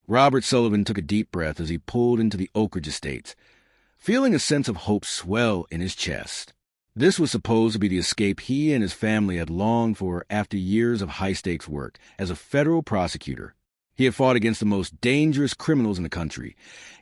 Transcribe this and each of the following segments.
Robert Sullivan took a deep breath as he pulled into the Oak Ridge Estates, feeling a sense of hope swell in his chest. This was supposed to be the escape he and his family had longed for after years of high-stakes work as a federal prosecutor. He had fought against the most dangerous criminals in the country,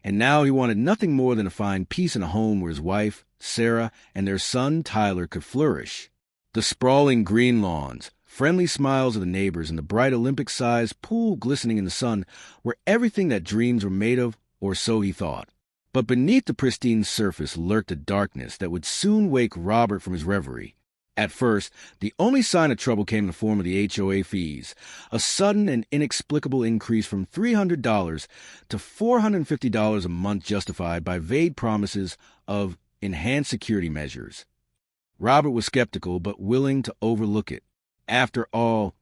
and now he wanted nothing more than to find peace in a home where his wife, Sarah, and their son, Tyler, could flourish. The sprawling green lawns, friendly smiles of the neighbors, and the bright Olympic-sized pool glistening in the sun were everything that dreams were made of, or so he thought. But beneath the pristine surface lurked a darkness that would soon wake Robert from his reverie. At first, the only sign of trouble came in the form of the HOA fees, a sudden and inexplicable increase from $300 to $450 a month justified by vague promises of enhanced security measures. Robert was skeptical but willing to overlook it. After all,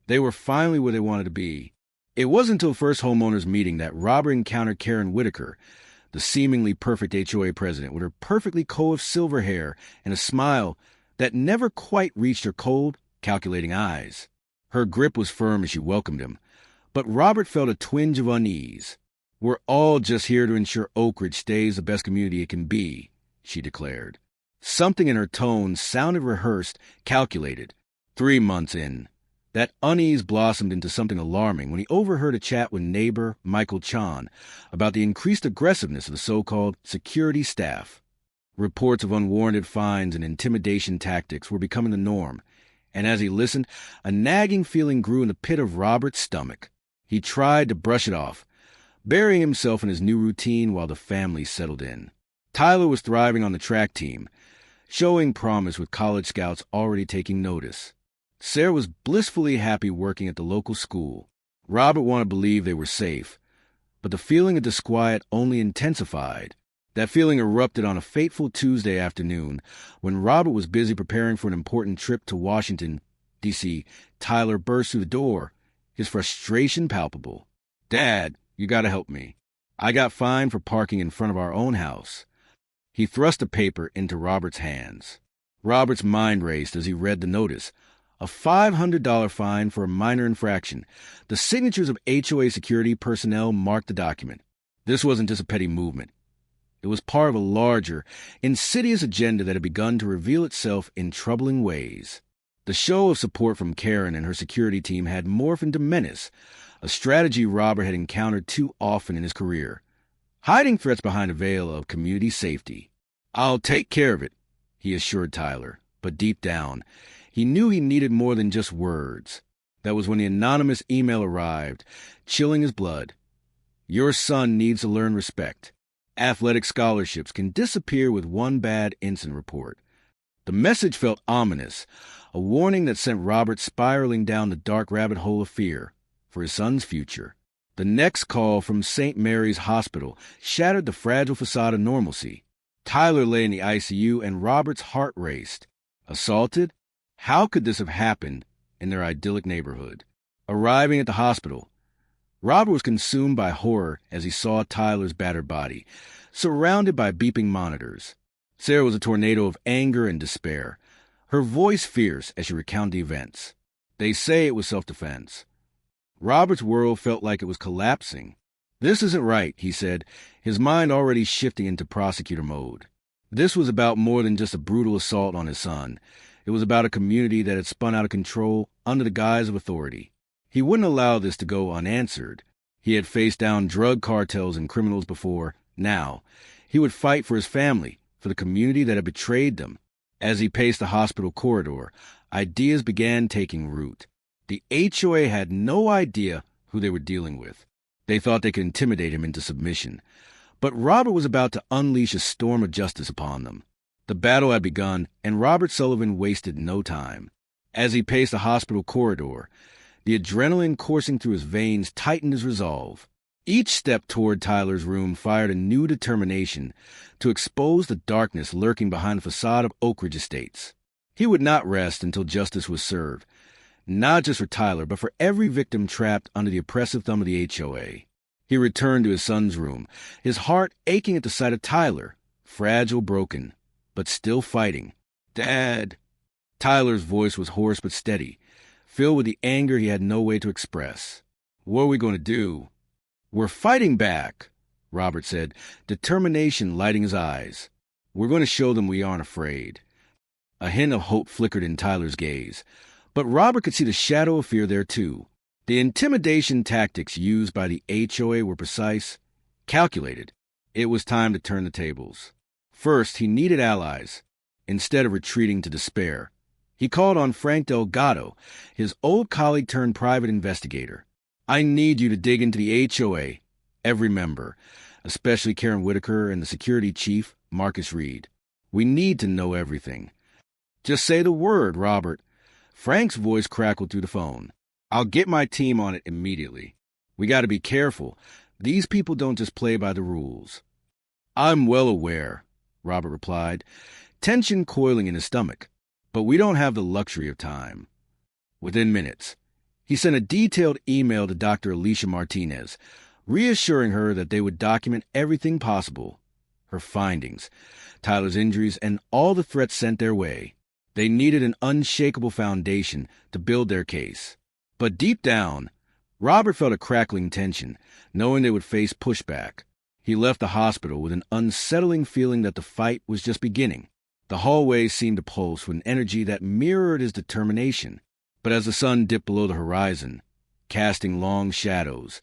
they were finally where they wanted to be. It wasn't until first homeowners meeting that Robert encountered Karen Whitaker, the seemingly perfect HOA president, with her perfectly coiffed silver hair and a smile that never quite reached her cold, calculating eyes. Her grip was firm as she welcomed him, but Robert felt a twinge of unease. "We're all just here to ensure Oak Ridge stays the best community it can be," she declared. Something in her tone sounded rehearsed, calculated. 3 months in, that unease blossomed into something alarming when he overheard a chat with neighbor Michael Chan about the increased aggressiveness of the so-called security staff. Reports of unwarranted fines and intimidation tactics were becoming the norm, and as he listened, a nagging feeling grew in the pit of Robert's stomach. He tried to brush it off, burying himself in his new routine while the family settled in. Tyler was thriving on the track team, showing promise with college scouts already taking notice. Sarah was blissfully happy working at the local school. Robert wanted to believe they were safe, but the feeling of disquiet only intensified. That feeling erupted on a fateful Tuesday afternoon when Robert was busy preparing for an important trip to Washington, D.C. Tyler burst through the door, his frustration palpable. "Dad, you gotta help me. I got fined for parking in front of our own house." He thrust a paper into Robert's hands. Robert's mind raced as he read the notice. A $500 fine for a minor infraction. The signatures of HOA security personnel marked the document. This wasn't just a petty movement. It was part of a larger, insidious agenda that had begun to reveal itself in troubling ways. The show of support from Karen and her security team had morphed into menace, a strategy Robert had encountered too often in his career, hiding threats behind a veil of community safety. "I'll take care of it," he assured Tyler, but deep down, he knew he needed more than just words. That was when the anonymous email arrived, chilling his blood. "Your son needs to learn respect. Athletic scholarships can disappear with one bad incident report." The message felt ominous, a warning that sent Robert spiraling down the dark rabbit hole of fear for his son's future. The next call from St. Mary's Hospital shattered the fragile facade of normalcy. Tyler lay in the ICU and Robert's heart raced. Assaulted? How could this have happened in their idyllic neighborhood? Arriving at the hospital, Robert was consumed by horror as he saw Tyler's battered body, surrounded by beeping monitors. Sarah was a tornado of anger and despair, her voice fierce as she recounted the events. "They say it was self-defense." Robert's world felt like it was collapsing. "This isn't right," he said, his mind already shifting into prosecutor mode. This was about more than just a brutal assault on his son. It was about a community that had spun out of control under the guise of authority. He wouldn't allow this to go unanswered. He had faced down drug cartels and criminals before. Now, he would fight for his family, for the community that had betrayed them. As he paced the hospital corridor, ideas began taking root. The HOA had no idea who they were dealing with. They thought they could intimidate him into submission. But Robert was about to unleash a storm of justice upon them. The battle had begun, and Robert Sullivan wasted no time. As he paced the hospital corridor, the adrenaline coursing through his veins tightened his resolve. Each step toward Tyler's room fired a new determination to expose the darkness lurking behind the facade of Oak Ridge Estates. He would not rest until justice was served, not just for Tyler, but for every victim trapped under the oppressive thumb of the HOA. He returned to his son's room, his heart aching at the sight of Tyler, fragile, broken, but still fighting. "Dad!" Tyler's voice was hoarse but steady, filled with the anger he had no way to express. "What are we going to do?" "We're fighting back," Robert said, determination lighting his eyes. "We're going to show them we aren't afraid." A hint of hope flickered in Tyler's gaze, but Robert could see the shadow of fear there too. The intimidation tactics used by the HOA were precise, calculated. It was time to turn the tables. First, he needed allies. Instead of retreating to despair, he called on Frank Delgado, his old colleague turned private investigator. "I need you to dig into the HOA, every member, especially Karen Whitaker and the security chief, Marcus Reed. We need to know everything." "Just say the word, Robert." Frank's voice crackled through the phone. "I'll get my team on it immediately. We got to be careful. These people don't just play by the rules." "I'm well aware," Robert replied, tension coiling in his stomach. "But we don't have the luxury of time." Within minutes, he sent a detailed email to Dr. Alicia Martinez, reassuring her that they would document everything possible, her findings, Tyler's injuries, and all the threats sent their way. They needed an unshakable foundation to build their case. But deep down, Robert felt a crackling tension, knowing they would face pushback. He left the hospital with an unsettling feeling that the fight was just beginning. The hallways seemed to pulse with an energy that mirrored his determination. But as the sun dipped below the horizon, casting long shadows,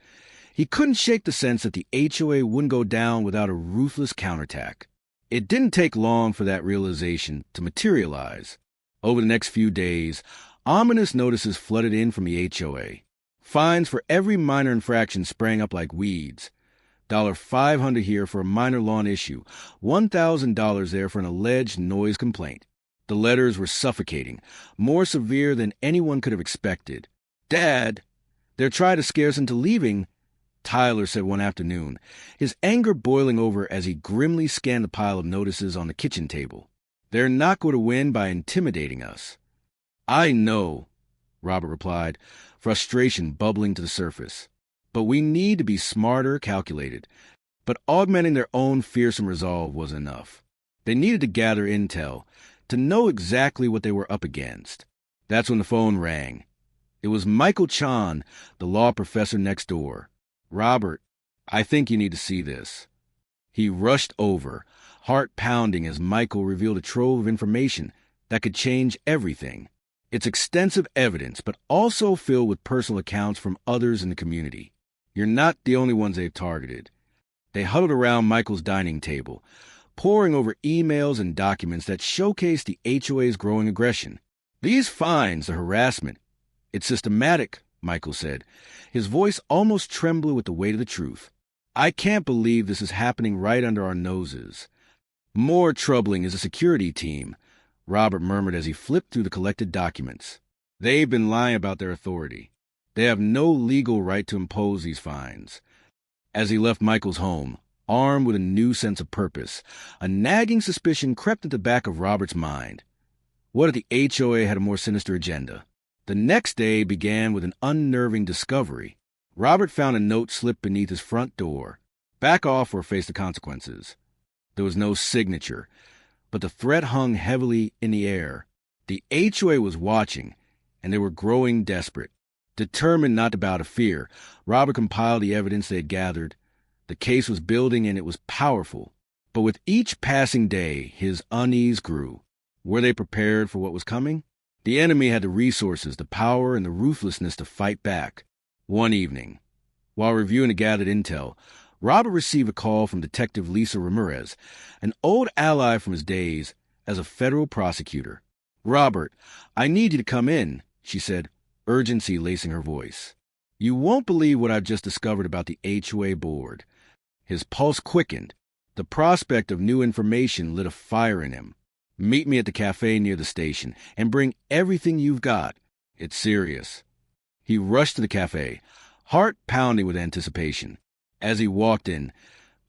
he couldn't shake the sense that the HOA wouldn't go down without a ruthless counterattack. It didn't take long for that realization to materialize. Over the next few days, ominous notices flooded in from the HOA. Fines for every minor infraction sprang up like weeds. $500 here for a minor lawn issue, $1,000 there for an alleged noise complaint. The letters were suffocating, more severe than anyone could have expected. "Dad, they're trying to scare us into leaving," Tyler said one afternoon, his anger boiling over as he grimly scanned the pile of notices on the kitchen table. "They're not going to win by intimidating us." "I know," Robert replied, frustration bubbling to the surface. "But we need to be smarter, calculated." But augmenting their own fearsome resolve was enough. They needed to gather intel, to know exactly what they were up against. That's when the phone rang. It was Michael Chan, the law professor next door. "Robert, I think you need to see this." He rushed over, heart pounding as Michael revealed a trove of information that could change everything. It's extensive evidence, but also filled with personal accounts from others in the community. You're not the only ones they've targeted. They huddled around Michael's dining table, poring over emails and documents that showcased the HOA's growing aggression. "These fines, the harassment, it's systematic," Michael said, his voice almost trembling with the weight of the truth. "I can't believe this is happening right under our noses." "More troubling is the security team," Robert murmured as he flipped through the collected documents. "They've been lying about their authority. They have no legal right to impose these fines." As he left Michael's home, armed with a new sense of purpose, a nagging suspicion crept into the back of Robert's mind. What if the HOA had a more sinister agenda? The next day began with an unnerving discovery. Robert found a note slipped beneath his front door. "Back off or face the consequences." There was no signature, but the threat hung heavily in the air. The HOA was watching, and they were growing desperate. Determined not to bow to fear, Robert compiled the evidence they had gathered. The case was building, and it was powerful. But with each passing day, his unease grew. Were they prepared for what was coming? The enemy had the resources, the power, and the ruthlessness to fight back. One evening, while reviewing the gathered intel, Robert received a call from Detective Lisa Ramirez, an old ally from his days as a federal prosecutor. "Robert, I need you to come in," she said, urgency lacing her voice. "You won't believe what I've just discovered about the HOA board." His pulse quickened. The prospect of new information lit a fire in him. "Meet me at the cafe near the station, and bring everything you've got. It's serious." He rushed to the cafe, heart pounding with anticipation. As he walked in,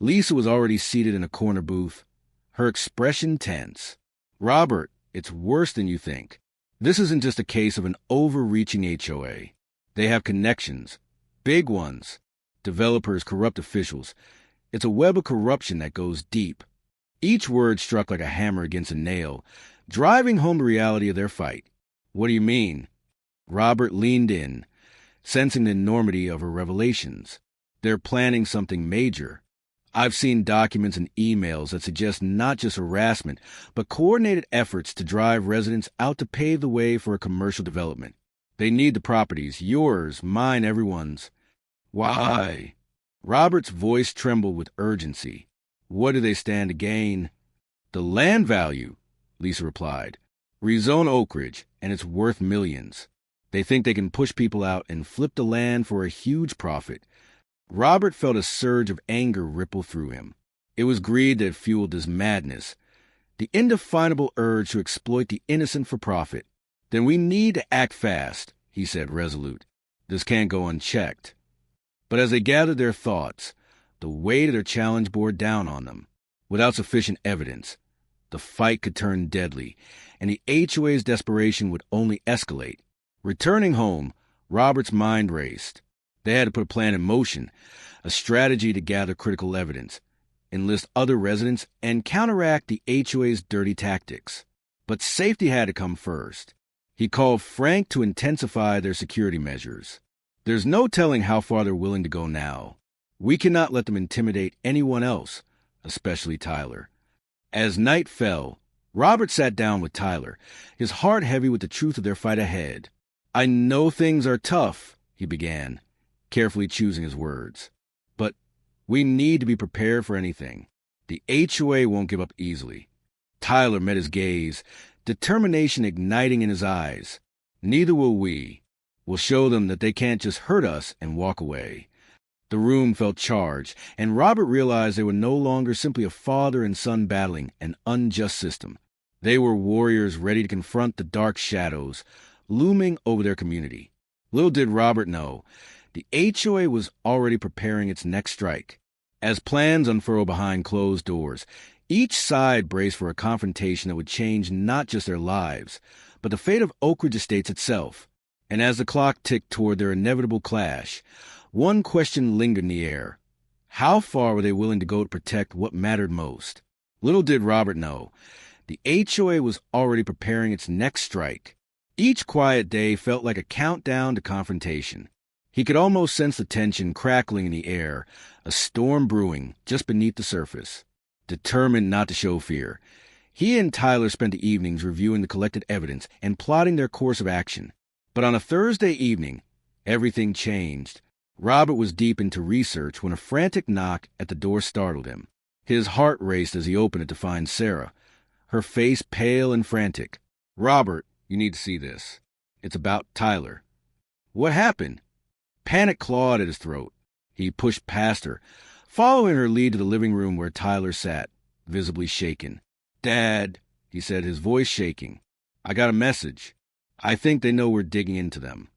Lisa was already seated in a corner booth, her expression tense. "Robert, it's worse than you think. This isn't just a case of an overreaching HOA. They have connections, big ones, developers, corrupt officials. It's a web of corruption that goes deep." Each word struck like a hammer against a nail, driving home the reality of their fight. "What do you mean?" Robert leaned in, sensing the enormity of her revelations. They're planning something major. I've seen documents and emails that suggest not just harassment, but coordinated efforts to drive residents out to pave the way for a commercial development. They need the properties, yours, mine, everyone's. Why? Robert's voice trembled with urgency. What do they stand to gain? The land value, Lisa replied. Rezone Oak Ridge, and it's worth millions. They think they can push people out and flip the land for a huge profit. Robert felt a surge of anger ripple through him. It was greed that fueled this madness, the indefinable urge to exploit the innocent for profit. Then we need to act fast, he said, resolute. This can't go unchecked. But as they gathered their thoughts, the weight of their challenge bore down on them. Without sufficient evidence, the fight could turn deadly, and the HOA's desperation would only escalate. Returning home, Robert's mind raced. They had to put a plan in motion, a strategy to gather critical evidence, enlist other residents, and counteract the HOA's dirty tactics. But safety had to come first. He called Frank to intensify their security measures. There's no telling how far they're willing to go now. We cannot let them intimidate anyone else, especially Tyler. As night fell, Robert sat down with Tyler, his heart heavy with the truth of their fight ahead. I know things are tough, he began, carefully choosing his words. But we need to be prepared for anything. The HOA won't give up easily. Tyler met his gaze, determination igniting in his eyes. Neither will we. We'll show them that they can't just hurt us and walk away. The room felt charged, and Robert realized they were no longer simply a father and son battling an unjust system. They were warriors ready to confront the dark shadows looming over their community. Little did Robert know, the HOA was already preparing its next strike. As plans unfurled behind closed doors, each side braced for a confrontation that would change not just their lives, but the fate of Oak Ridge Estates itself. And as the clock ticked toward their inevitable clash, one question lingered in the air. How far were they willing to go to protect what mattered most? Little did Robert know, the HOA was already preparing its next strike. Each quiet day felt like a countdown to confrontation. He could almost sense the tension crackling in the air, a storm brewing just beneath the surface. Determined not to show fear, he and Tyler spent the evenings reviewing the collected evidence and plotting their course of action. But on a Thursday evening, everything changed. Robert was deep into research when a frantic knock at the door startled him. His heart raced as he opened it to find Sarah, her face pale and frantic. Robert, you need to see this. It's about Tyler. What happened? Panic clawed at his throat. He pushed past her, following her lead to the living room where Tyler sat, visibly shaken. Dad, he said, his voice shaking. I got a message. I think they know we're digging into them.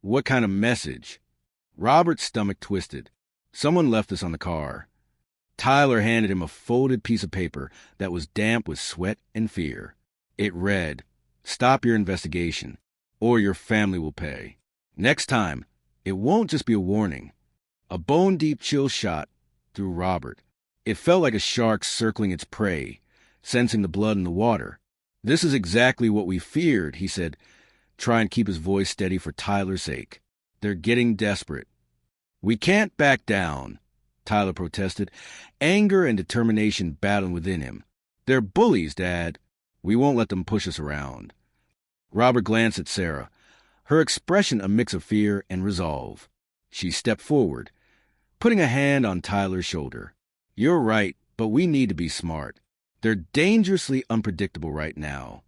What kind of message? Robert's stomach twisted. Someone left this on the car. Tyler handed him a folded piece of paper that was damp with sweat and fear. It read, "Stop your investigation, or your family will pay." Next time, it won't just be a warning. A bone-deep chill shot through Robert. It felt like a shark circling its prey, sensing the blood in the water. This is exactly what we feared, he said, trying to keep his voice steady for Tyler's sake. They're getting desperate. We can't back down, Tyler protested, anger and determination battling within him. They're bullies, Dad. We won't let them push us around. Robert glanced at Sarah, her expression a mix of fear and resolve. She stepped forward, putting a hand on Tyler's shoulder. You're right, but we need to be smart. They're dangerously unpredictable right now.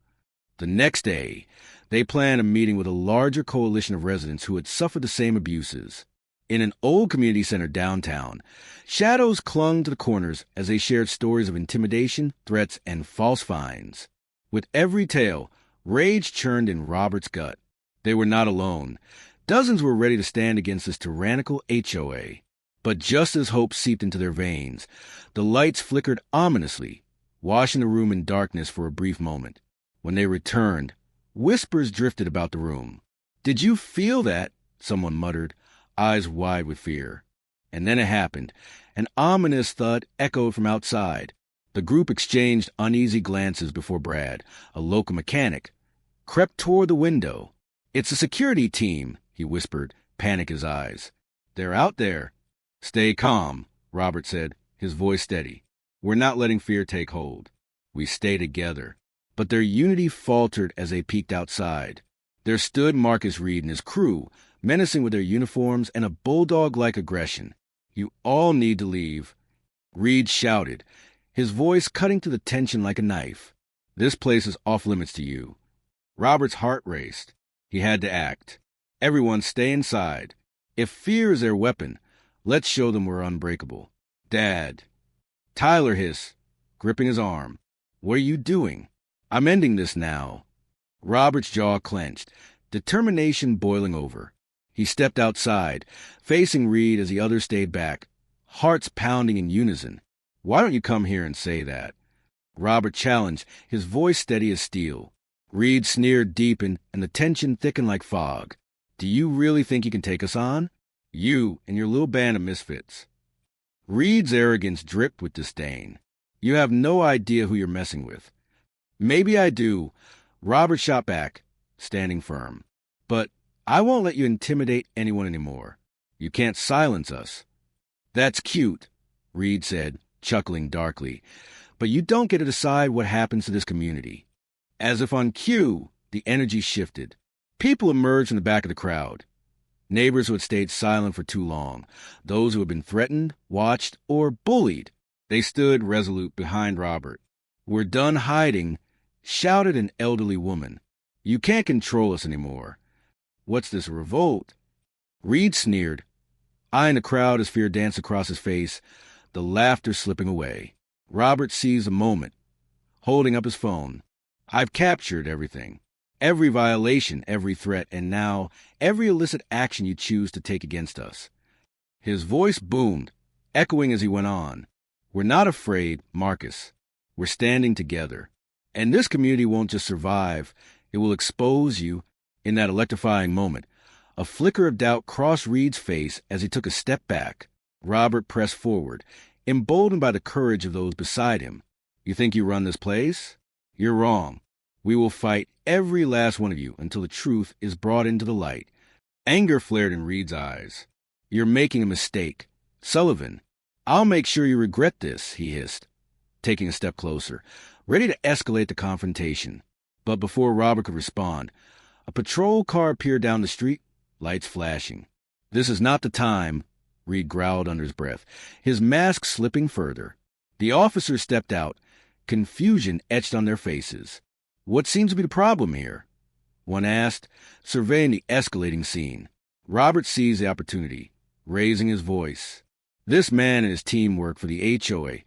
The next day, they planned a meeting with a larger coalition of residents who had suffered the same abuses. In an old community center downtown, shadows clung to the corners as they shared stories of intimidation, threats, and false fines. With every tale, rage churned in Robert's gut. They were not alone. Dozens were ready to stand against this tyrannical HOA. But just as hope seeped into their veins, the lights flickered ominously, washing the room in darkness for a brief moment. When they returned, whispers drifted about the room. "Did you feel that?" someone muttered, eyes wide with fear. And then it happened. An ominous thud echoed from outside. The group exchanged uneasy glances before Brad, a local mechanic, crept toward the window. "It's a security team," he whispered, panic in his eyes. "They're out there." Stay calm, Robert said, his voice steady. We're not letting fear take hold. We stay together. But their unity faltered as they peeked outside. There stood Marcus Reed and his crew, menacing with their uniforms and a bulldog-like aggression. You all need to leave. Reed shouted, his voice cutting through the tension like a knife. This place is off-limits to you. Robert's heart raced. He had to act. Everyone stay inside. If fear is their weapon, let's show them we're unbreakable. Dad. Tyler hissed, gripping his arm. What are you doing? I'm ending this now. Robert's jaw clenched, determination boiling over. He stepped outside, facing Reed as the others stayed back, hearts pounding in unison. Why don't you come here and say that? Robert challenged, his voice steady as steel. Reed sneered deepened, and the tension thickened like fog. Do you really think you can take us on? You and your little band of misfits. Reed's arrogance dripped with disdain. You have no idea who you're messing with. Maybe I do, Robert shot back, standing firm. But I won't let you intimidate anyone anymore. You can't silence us. That's cute, Reed said, chuckling darkly. But you don't get to decide what happens to this community. As if on cue, the energy shifted. People emerged from the back of the crowd. Neighbors who had stayed silent for too long, those who had been threatened, watched, or bullied. They stood resolute behind Robert. We're done hiding, shouted an elderly woman. You can't control us anymore. What's this, a revolt? Reed sneered, eyeing the crowd as fear danced across his face, the laughter slipping away. Robert seized a moment, holding up his phone. I've captured everything. Every violation, every threat, and now every illicit action you choose to take against us. His voice boomed, echoing as he went on. We're not afraid, Marcus. We're standing together. And this community won't just survive, it will expose you. In that electrifying moment, a flicker of doubt crossed Reed's face as he took a step back. Robert pressed forward, emboldened by the courage of those beside him. You think you run this place? You're wrong. We will fight every last one of you until the truth is brought into the light. Anger flared in Reed's eyes. You're making a mistake. Sullivan, I'll make sure you regret this, he hissed, taking a step closer, ready to escalate the confrontation. But before Robert could respond, a patrol car appeared down the street, lights flashing. This is not the time, Reed growled under his breath, his mask slipping further. The officers stepped out, confusion etched on their faces. What seems to be the problem here? One asked, surveying the escalating scene. Robert seized the opportunity, raising his voice. This man and his team work for the HOA,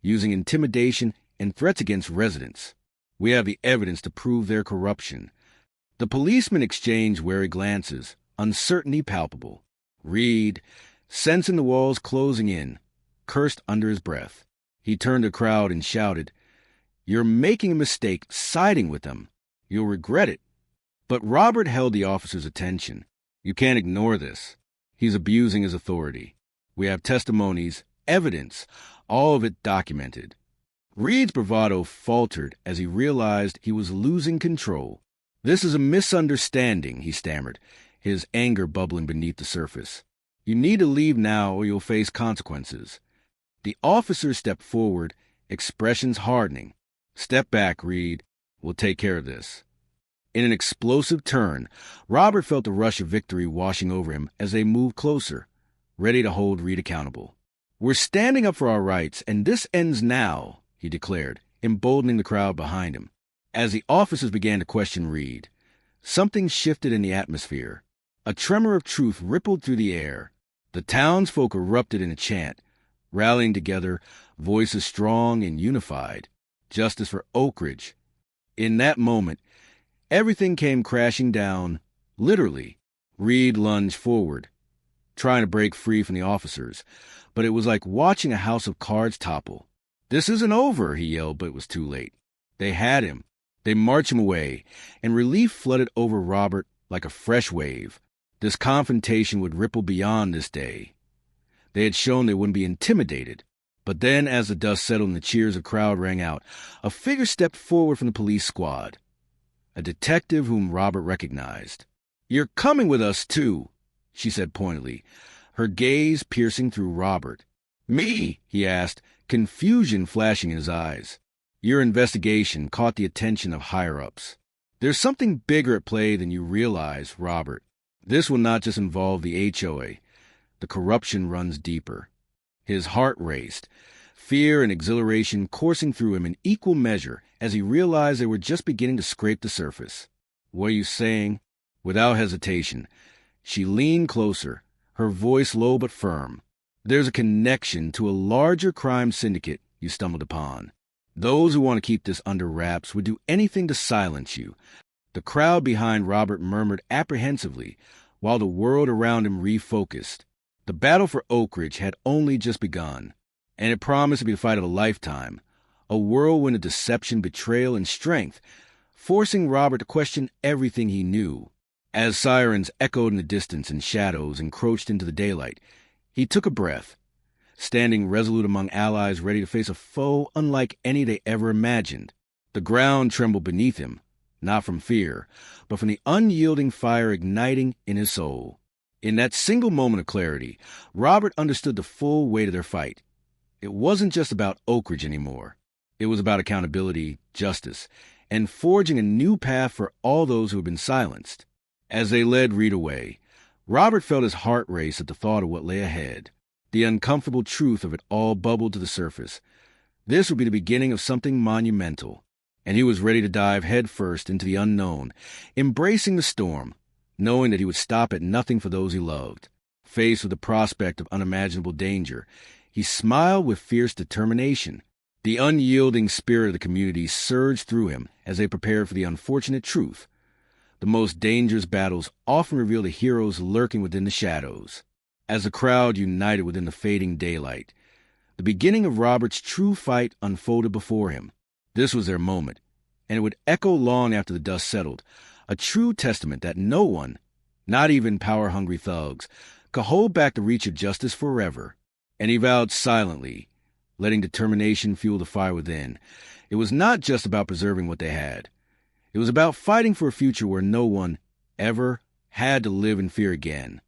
using intimidation and threats against residents. We have the evidence to prove their corruption. The policemen exchanged wary glances, uncertainty palpable. Reed, sensing the walls closing in, cursed under his breath. He turned to the crowd and shouted, You're making a mistake siding with them. You'll regret it. But Robert held the officer's attention. You can't ignore this. He's abusing his authority. We have testimonies, evidence, all of it documented. Reed's bravado faltered as he realized he was losing control. This is a misunderstanding, he stammered, his anger bubbling beneath the surface. You need to leave now or you'll face consequences. The officer stepped forward, expressions hardening. Step back, Reed. We'll take care of this. In an explosive turn, Robert felt the rush of victory washing over him as they moved closer, ready to hold Reed accountable. We're standing up for our rights, and this ends now, he declared, emboldening the crowd behind him. As the officers began to question Reed, something shifted in the atmosphere. A tremor of truth rippled through the air. The townsfolk erupted in a chant, rallying together, voices strong and unified. Justice for Oak Ridge. In that moment, everything came crashing down, literally. Reed lunged forward, trying to break free from the officers, but it was like watching a house of cards topple. This isn't over, he yelled, but it was too late. They had him. They marched him away, and relief flooded over Robert like a fresh wave. This confrontation would ripple beyond this day. They had shown they wouldn't be intimidated. But then, as the dust settled and the cheers of the crowd rang out, a figure stepped forward from the police squad. A detective whom Robert recognized. You're coming with us, too, she said pointedly, her gaze piercing through Robert. "Me?" he asked, confusion flashing in his eyes. "Your investigation caught the attention of higher-ups. There's something bigger at play than you realize, Robert. This will not just involve the HOA. The corruption runs deeper." His heart raced, fear and exhilaration coursing through him in equal measure as he realized they were just beginning to scrape the surface. "What are you saying?" Without hesitation, she leaned closer, her voice low but firm. "There's a connection to a larger crime syndicate you stumbled upon. Those who want to keep this under wraps would do anything to silence you." The crowd behind Robert murmured apprehensively, while the world around him refocused. The battle for Oak Ridge had only just begun, and it promised to be the fight of a lifetime, a whirlwind of deception, betrayal, and strength, forcing Robert to question everything he knew. As sirens echoed in the distance and shadows encroached into the daylight, he took a breath, standing resolute among allies ready to face a foe unlike any they ever imagined. The ground trembled beneath him, not from fear, but from the unyielding fire igniting in his soul. In that single moment of clarity, Robert understood the full weight of their fight. It wasn't just about Oak Ridge anymore. It was about accountability, justice, and forging a new path for all those who had been silenced. As they led Reed away, Robert felt his heart race at the thought of what lay ahead. The uncomfortable truth of it all bubbled to the surface. This would be the beginning of something monumental, and he was ready to dive headfirst into the unknown, embracing the storm, knowing that he would stop at nothing for those he loved. Faced with the prospect of unimaginable danger, he smiled with fierce determination. The unyielding spirit of the community surged through him as they prepared for the unfortunate truth. The most dangerous battles often reveal the heroes lurking within the shadows. As the crowd united within the fading daylight, the beginning of Robert's true fight unfolded before him. This was their moment, and it would echo long after the dust settled, a true testament that no one, not even power-hungry thugs, could hold back the reach of justice forever. And he vowed silently, letting determination fuel the fire within. It was not just about preserving what they had. It was about fighting for a future where no one ever had to live in fear again.